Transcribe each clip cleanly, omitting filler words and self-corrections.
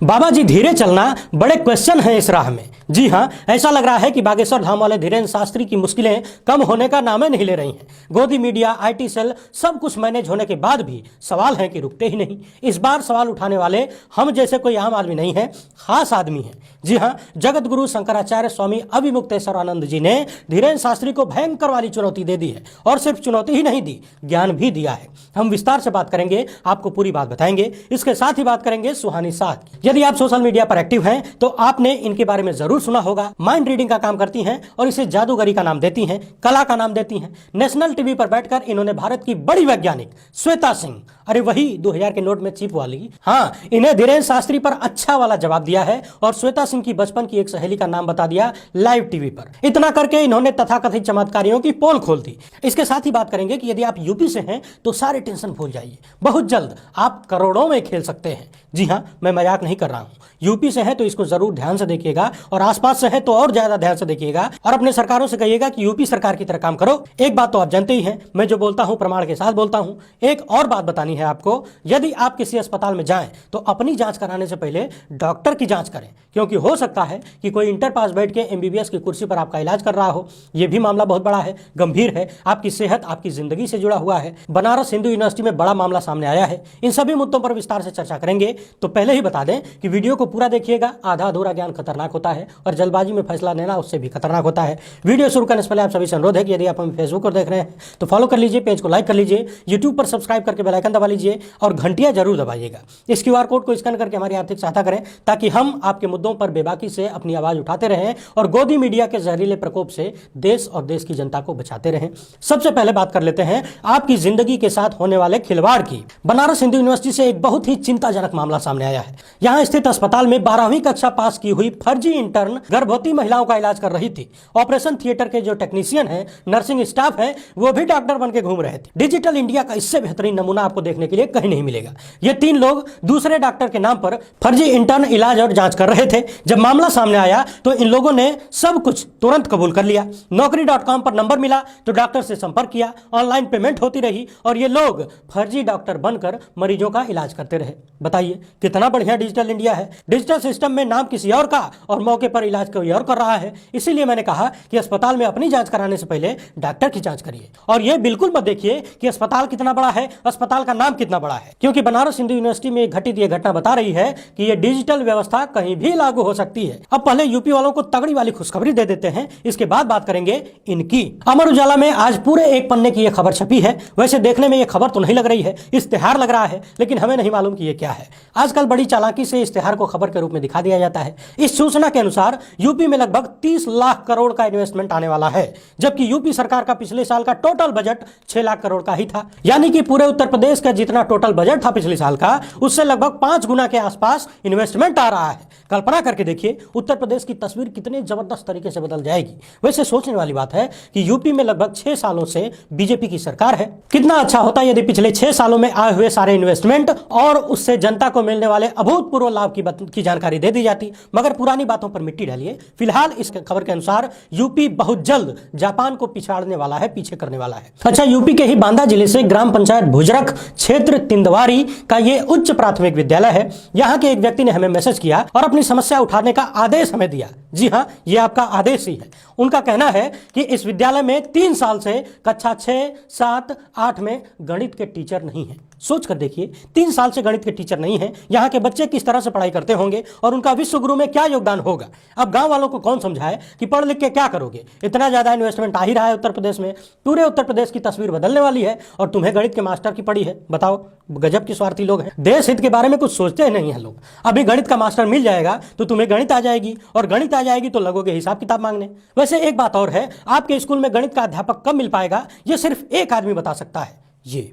बाबा जी धीरे चलना, बड़े क्वेश्चन हैं इस राह में। जी हां, ऐसा लग रहा है कि बागेश्वर धाम वाले धीरेन्द्र शास्त्री की मुश्किलें कम होने का नाम नहीं ले रही हैं। गोदी मीडिया, आईटी सेल सब कुछ मैनेज होने के बाद भी सवाल हैं कि रुकते ही नहीं। इस बार सवाल उठाने वाले हम जैसे कोई आम आदमी नहीं है, खास आदमी है। जी हां, जगत गुरु शंकराचार्य स्वामी अविमुक्तेश्वरानंद जी ने धीरेन्द्र शास्त्री को भयंकर वाली चुनौती दे दी है, और सिर्फ चुनौती ही नहीं दी, ज्ञान भी दिया है। हम विस्तार से बात करेंगे, आपको पूरी बात बताएंगे। इसके साथ ही बात करेंगे सुहानी साथ की। यदि आप सोशल मीडिया पर एक्टिव हैं तो आपने इनके बारे में जरूर सुना होगा। माइंड रीडिंग का काम करती हैं और इसे जादूगरी का नाम देती हैं, कला का नाम देती हैं। नेशनल टीवी पर बैठकर इन्होंने भारत की बड़ी वैज्ञानिक श्वेता सिंह, अरे वही 2000 के नोट में चिप वाली, हाँ, इन्हें धीरेन्द्र शास्त्री पर अच्छा वाला जवाब दिया है और श्वेता सिंह की बचपन की एक सहेली का नाम बता दिया लाइव टीवी पर। इतना करके इन्होंने तथाकथित चमत्कारियों की पोल खोल दी। इसके साथ ही बात करेंगे कि यदि आप यूपी से हैं तो सारे टेंशन भूल जाइए, बहुत जल्द आप करोड़ों में खेल सकते हैं। जी हाँ, मैं मजाक नहीं कर रहा हूँ। यूपी से है तो इसको जरूर ध्यान से देखिएगा, और आसपास से है तो और ज्यादा ध्यान से देखिएगा, और अपने सरकारों से कहिएगा कि यूपी सरकार की तरह काम करो। एक बात तो आप जानते ही हैं, मैं जो बोलता हूं प्रमाण के साथ बोलता हूं। एक और बात बतानी है आपको, यदि आप किसी अस्पताल में जाएं तो अपनी जांच कराने से पहले डॉक्टर की जांच करें, क्योंकि हो सकता है कि कोई इंटर पास बैठ के एमबीबीएस की कुर्सी पर आपका इलाज कर रहा हो। यह भी मामला बहुत बड़ा है, गंभीर है, आपकी सेहत आपकी जिंदगी से जुड़ा हुआ है। बनारस हिंदू यूनिवर्सिटी में बड़ा मामला सामने आया है। इन सभी मुद्दों पर विस्तार से चर्चा करेंगे। तो पहले ही बता दें कि वीडियो को पूरा देखिएगा, आधा अधूरा ज्ञान खतरनाक होता है और जल्दबाजी में फैसला लेना उससे भी खतरनाक होता है। वीडियो शुरू करने से पहले आप सभी से अनुरोध है कि यदि आप हमें फेसबुक पर देख रहे हैं तो फॉलो कर लीजिए, पेज को लाइक कर लीजिए, यूट्यूब पर सब्सक्राइब करके बेल आइकन दबा लीजिए और घंटियां जरूर दबाइएगा। इस क्यूआर कोड को स्कैन करके हमारी आर्थिक सहायता करें, ताकि हम आपके मुद्दों पर बेबाकी से अपनी आवाज उठाते रहें और गोदी मीडिया के जहरीले प्रकोप से देश और देश की जनता को बचाते रहें। सबसे पहले बात कर लेते हैं आपकी जिंदगी के साथ होने वाले खिलवाड़ की। बनारस हिंदू यूनिवर्सिटी से एक बहुत ही चिंताजनक मामला सामने आया है। यहां स्थित अस्पताल में 12वीं कक्षा पास की हुई फर्जी इंटर्न गर्भवती महिलाओं का इलाज कर रही थी। ऑपरेशन थिएटर के जो टेक्नीशियन है, नर्सिंग स्टाफ है, वो भी डॉक्टर बन के घूम रहे थे। डिजिटल इंडिया का इससे बेहतरीन नमूना आपको देखने के लिए कहीं नहीं मिलेगा। ये 3 लोग दूसरे डॉक्टर के नाम पर फर्जी इंटर्न इलाज और जांच कर रहे थे। जब मामला सामने आया तो इन लोगों ने सब कुछ तुरंत कबूल कर लिया। नौकरी.com पर नंबर मिला तो डॉक्टर से संपर्क किया, ऑनलाइन पेमेंट होती रही और ये लोग फर्जी डॉक्टर बनकर मरीजों का इलाज करते रहे। बताइए कितना बढ़िया डिजिटल इंडिया है। डिजिटल सिस्टम में नाम किसी और का और मौके पर इलाज कोई और कर रहा है। इसीलिए मैंने कहा कि अस्पताल में अपनी जांच कराने से पहले डॉक्टर की जांच करिए। और यह बिल्कुल मत देखिए कि अस्पताल कितना बड़ा है, अस्पताल का नाम कितना बड़ा है, क्योंकि बनारस हिंदू यूनिवर्सिटी में घटित यह घटना बता रही है कि यह डिजिटल व्यवस्था कहीं भी लागू हो सकती है। अब पहले यूपी वालों को तगड़ी वाली खुशखबरी दे देते हैं, इसके बाद बात करेंगे इनकी। अमर उजाला में आज पूरे एक पन्ने की यह खबर छपी है। वैसे देखने में यह खबर तो नहीं लग रही है, इश्तेहार लग रहा है, लेकिन हमें नहीं मालूम कि यह क्या है। आजकल बड़ी चालाकी से इश्तेहार को खबर के रूप में दिखा दिया जाता है। इस सूचना के अनुसार यूपी में लगभग 30 लाख करोड़ का इन्वेस्टमेंट आने वाला है, जबकि यूपी सरकार का पिछले साल का टोटल बजट 6 लाख करोड़ का ही था। यानी कि पूरे उत्तर प्रदेश का जितना टोटल बजट था पिछले साल का, उससे लगभग 5 गुना के आसपास इन्वेस्टमेंट आ रहा है। कल्पना करके देखिए उत्तर प्रदेश की तस्वीर कितने जबरदस्त तरीके से बदल जाएगी। वैसे सोचने वाली बात है कि यूपी में लगभग 6 सालों से बीजेपी की सरकार है। कितना अच्छा होता यदि पिछले 6 सालों में आए हुए सारे इन्वेस्टमेंट और उससे जनता को मिलने वाले अभूतपूर्व लाभ की जानकारी दे दी जाती। मगर पुरानी बातों पर मिट्टी डालिए। फिलहाल इस खबर के अनुसार यूपी बहुत जल्द जापान को पिछाड़ने वाला है, पीछे करने वाला है। अच्छा, यूपी के ही बांदा जिले से ग्राम पंचायत भुजरख क्षेत्र तिंदवारी का ये उच्च प्राथमिक विद्यालय है। यहाँ के एक व्यक्ति ने हमें मैसेज किया और अपनी समस्या उठाने का आदेश हमें दिया। जी हाँ, ये आपका आदेश ही है। उनका कहना है कि इस विद्यालय में 3 साल से कक्षा 6, 7, 8 में गणित के टीचर नहीं है। सोच कर देखिए, 3 साल से गणित के टीचर नहीं है। यहाँ के बच्चे किस तरह से पढ़ाई करते होंगे और उनका विश्व गुरु में क्या योगदान होगा। अब गांव वालों को कौन समझाए कि पढ़ लिख के क्या करोगे। इतना ज्यादा इन्वेस्टमेंट आ ही रहा है उत्तर प्रदेश में, पूरे उत्तर प्रदेश की तस्वीर बदलने वाली है और तुम्हें गणित के मास्टर की पड़ी है। बताओ, गजब के स्वार्थी लोग हैं। देश हित के बारे में कुछ सोचते नहीं है लोग। अभी गणित का मास्टर मिल जाएगा तो तुम्हें गणित आ जाएगी, और गणित आ जाएगी तो लगोगे हिसाब किताब मांगने। वैसे एक बात और है, आपके स्कूल में गणित का अध्यापक कब मिल पाएगा, यह सिर्फ एक आदमी बता सकता है। ये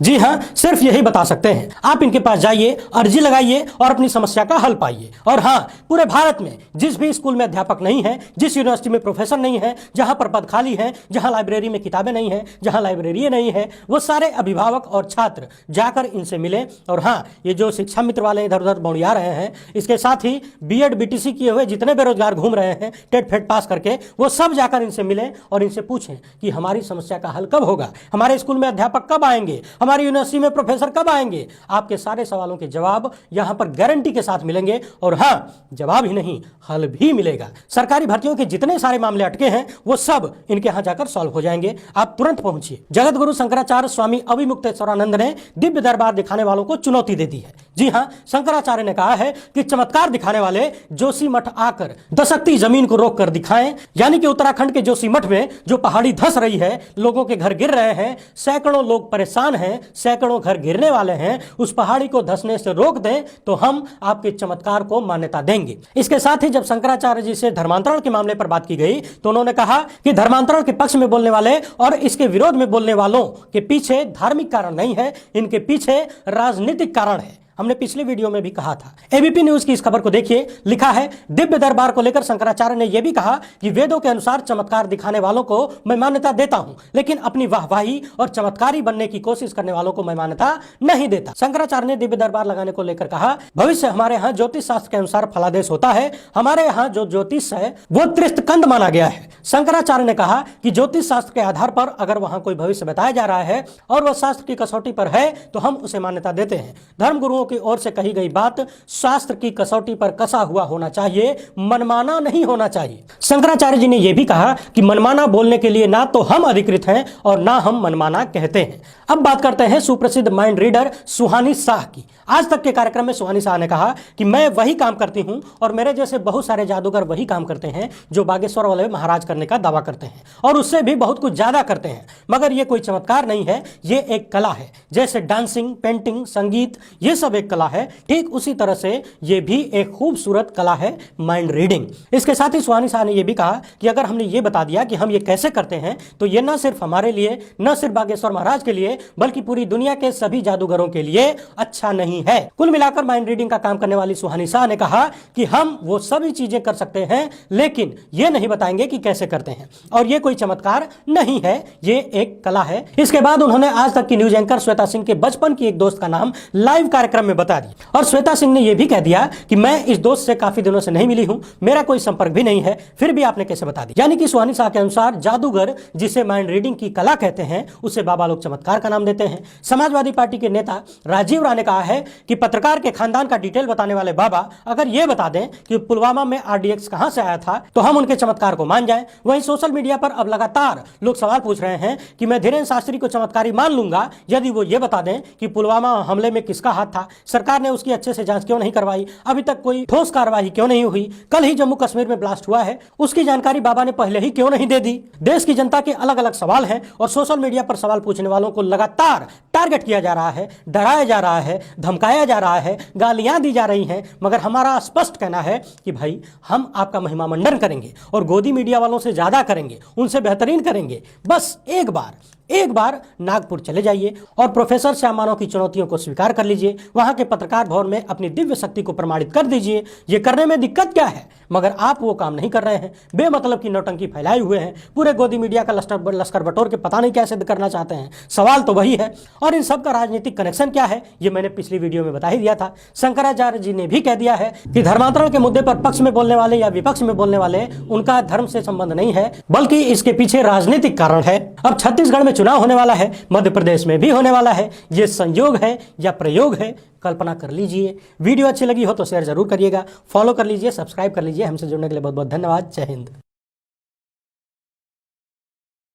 जी हाँ, सिर्फ यही बता सकते हैं। आप इनके पास जाइए, अर्जी लगाइए और अपनी समस्या का हल पाइए। और हाँ, पूरे भारत में जिस भी स्कूल में अध्यापक नहीं है, जिस यूनिवर्सिटी में प्रोफेसर नहीं है, जहां पर पद खाली है, जहां लाइब्रेरी में किताबें नहीं है, जहां लाइब्रेरी नहीं है, वो सारे अभिभावक और छात्र जाकर इनसे मिले। और हाँ, ये जो शिक्षा मित्र वाले इधर उधर बौड़िया रहे हैं, इसके साथ ही बीएड बीटीसी किए हुए जितने बेरोजगार घूम रहे हैं टेट फेट पास करके, वो सब जाकर इनसे मिले और इनसे पूछें कि हमारी समस्या का हल कब होगा, हमारे स्कूल में अध्यापक कब आएंगे, हमारी यूनिवर्सिटी में प्रोफेसर कब आएंगे? आपके सारे सवालों के जवाब यहां पर गारंटी के साथ मिलेंगे। और हाँ, जवाब ही नहीं, हल भी मिलेगा। सरकारी भर्तियों के जितने सारे मामले अटके हैं वो सब इनके यहां जाकर सॉल्व हो जाएंगे। आप तुरंत पहुंचिए। जगत गुरु शंकराचार्य स्वामी अविमुक्तेश्वरानंद ने दिव्य दरबार दिखाने वालों को चुनौती दे दी है। जी हां, शंकराचार्य ने कहा है कि चमत्कार दिखाने वाले जोशी मठ आकर दशक्ति जमीन को रोक कर दिखाएं। यानी कि उत्तराखंड के जोशी मठ में जो पहाड़ी धंस रही है, लोगों के घर गिर रहे हैं, सैकड़ों लोग परेशान हैं, सैकड़ों घर गिरने वाले हैं, उस पहाड़ी को धंसने से रोक दें तो हम आपके चमत्कार को मान्यता देंगे। इसके साथ ही जब शंकराचार्य जी से धर्मांतरण के मामले पर बात की गई तो उन्होंने कहा कि धर्मांतरण के पक्ष में बोलने वाले और इसके विरोध में बोलने वालों के पीछे धार्मिक कारण नहीं है, इनके पीछे राजनीतिक कारण है। हमने पिछले वीडियो में भी कहा था। एबीपी न्यूज की इस खबर को देखिए, लिखा है दिव्य दरबार को लेकर शंकराचार्य ने यह भी कहा कि वेदों के अनुसार चमत्कार दिखाने वालों को मैं मान्यता देता हूं, लेकिन अपनी वाहवाही और चमत्कारी बनने की कोशिश करने वालों को मैं मान्यता नहीं देता। शंकराचार्य ने दिव्य दरबार लगाने को लेकर कहा, भविष्य हमारे यहाँ ज्योतिष शास्त्र के अनुसार फलादेश होता है। हमारे यहाँ जो ज्योतिष है वो त्रिस्तकंद माना गया है। शंकराचार्य ने कहा कि ज्योतिष शास्त्र के आधार पर अगर वहां कोई भविष्य बताया जा रहा है और वह शास्त्र की कसौटी पर है तो हम उसे मान्यता देते हैं। धर्म गुरुओं की ओर से कही गई बात शास्त्र की कसौटी पर कसा हुआ होना चाहिए, मनमाना नहीं होना चाहिए। शंकराचार्य जी ने यह भी कहा कि मनमाना बोलने के लिए ना तो हम अधिकृत हैं और ना हम मनमाना कहते हैं। अब बात करते हैं सुप्रसिद्ध माइंड रीडर सुहानी शाह की। आज तक के कार्यक्रम में सुहानी शाह ने कहा कि मैं वही काम करती हूं और मेरे जैसे बहुत सारे जादूगर वही काम करते हैं जो बागेश्वर वाले महाराज करने का दावा करते हैं और उससे भी बहुत कुछ ज्यादा करते हैं। मगर यह कोई चमत्कार नहीं है, यह एक कला है। जैसे डांसिंग, पेंटिंग, संगीत, यह सब एक कला है, ठीक उसी तरह से यह भी एक खूबसूरत कला है, माइंड रीडिंग। इसके साथ ही सुहानी शाह ने यह भी कहा कि अगर हमने ये बता दिया कि हम ये कैसे करते हैं तो यह न सिर्फ हमारे लिए, न सिर्फ बागेश्वर महाराज के लिए, बल्कि पूरी दुनिया के सभी जादूगरों के लिए अच्छा नहीं है। कुल मिलाकर माइंड रीडिंग का काम करने वाली सुहानी शाह ने कहा कि हम वो सभी चीजें कर सकते हैं लेकिन ये नहीं बताएंगे कि कैसे करते हैं, और ये कोई चमत्कार नहीं है, ये एक कला है। इसके बाद उन्होंने आज तक की न्यूज एंकर श्वेता सिंह के बचपन की एक दोस्त का नाम लाइव कार्यक्रम में बता दी और श्वेता सिंह ने यह भी कह दिया कि मैं इस दोस्त से काफी दिनों से नहीं मिली हूं, मेरा कोई संपर्क भी नहीं है, फिर भी आपने कैसे बता दी। यानी कि सुहानी शाह के अनुसार जादूगर जिसे माइंड रीडिंग की कला कहते हैं उसे बाबा लोग चमत्कार का नाम देते हैं। समाजवादी पार्टी के नेता राजीव राय ने कहा है कि पत्रकार के खानदान का डिटेल बताने वाले बाबा अगर यह बता दें कि पुलवामा में आरडीएक्स कहां से आया था तो हम उनके चमत्कार को मान जाएं। वहीं सोशल मीडिया पर अब लगातार लोग सवाल पूछ रहे हैं कि मैं धीरेन्द्र शास्त्री को चमत्कारी मान लूंगा यदि वो ये बता दें कि पुलवामा हमले में किसका हाथ था, सरकार ने उसकी अच्छे से जांच क्यों नहीं करवाई, अभी तक कोई ठोस कार्रवाई क्यों नहीं हुई, कल ही जम्मू कश्मीर में ब्लास्ट हुआ है उसकी जानकारी बाबा ने पहले ही क्यों नहीं दे दी। देश की जनता के अलग अलग सवाल हैं और सोशल मीडिया पर सवाल पूछने वालों को लगातार टारगेट किया जा रहा है, डराया जा रहा है, धमकाया जा रहा है, गालियां दी जा रही हैं। मगर हमारा स्पष्ट कहना है कि भाई हम आपका महिमा मंडन करेंगे और गोदी मीडिया वालों से ज्यादा करेंगे, उनसे बेहतरीन करेंगे। बस एक बार नागपुर चले जाइए और प्रोफेसर श्याम मानव की चुनौतियों को स्वीकार कर लीजिए, वहां के पत्रकार भवन में अपनी दिव्य शक्ति को प्रमाणित कर दीजिए। ये करने में दिक्कत क्या है, मगर आप वो काम नहीं कर रहे हैं, बेमतलब की नौटंकी फैलाए हुए हैं, पूरे गोदी मीडिया का लश्कर बटोर के पता नहीं क्या सिद्ध करना चाहते हैं। सवाल तो वही है और इन सब का राजनीतिक कनेक्शन क्या है ये मैंने पिछली वीडियो में बता ही दिया था। शंकराचार्य जी ने भी कह दिया है कि धर्मांतरण के मुद्दे पर पक्ष में बोलने वाले या विपक्ष में बोलने वाले उनका धर्म से संबंध नहीं है बल्कि इसके पीछे राजनीतिक कारण है। अब छत्तीसगढ़ में चुनाव होने वाला है, मध्य प्रदेश में भी होने वाला है, ये संयोग है या प्रयोग है, कल्पना कर लीजिए। वीडियो अच्छी लगी हो तो शेयर जरूर करिएगा, फॉलो कर लीजिए, सब्सक्राइब कर लीजिए। हमसे जुड़ने के लिए बहुत बहुत धन्यवाद। जय हिंद।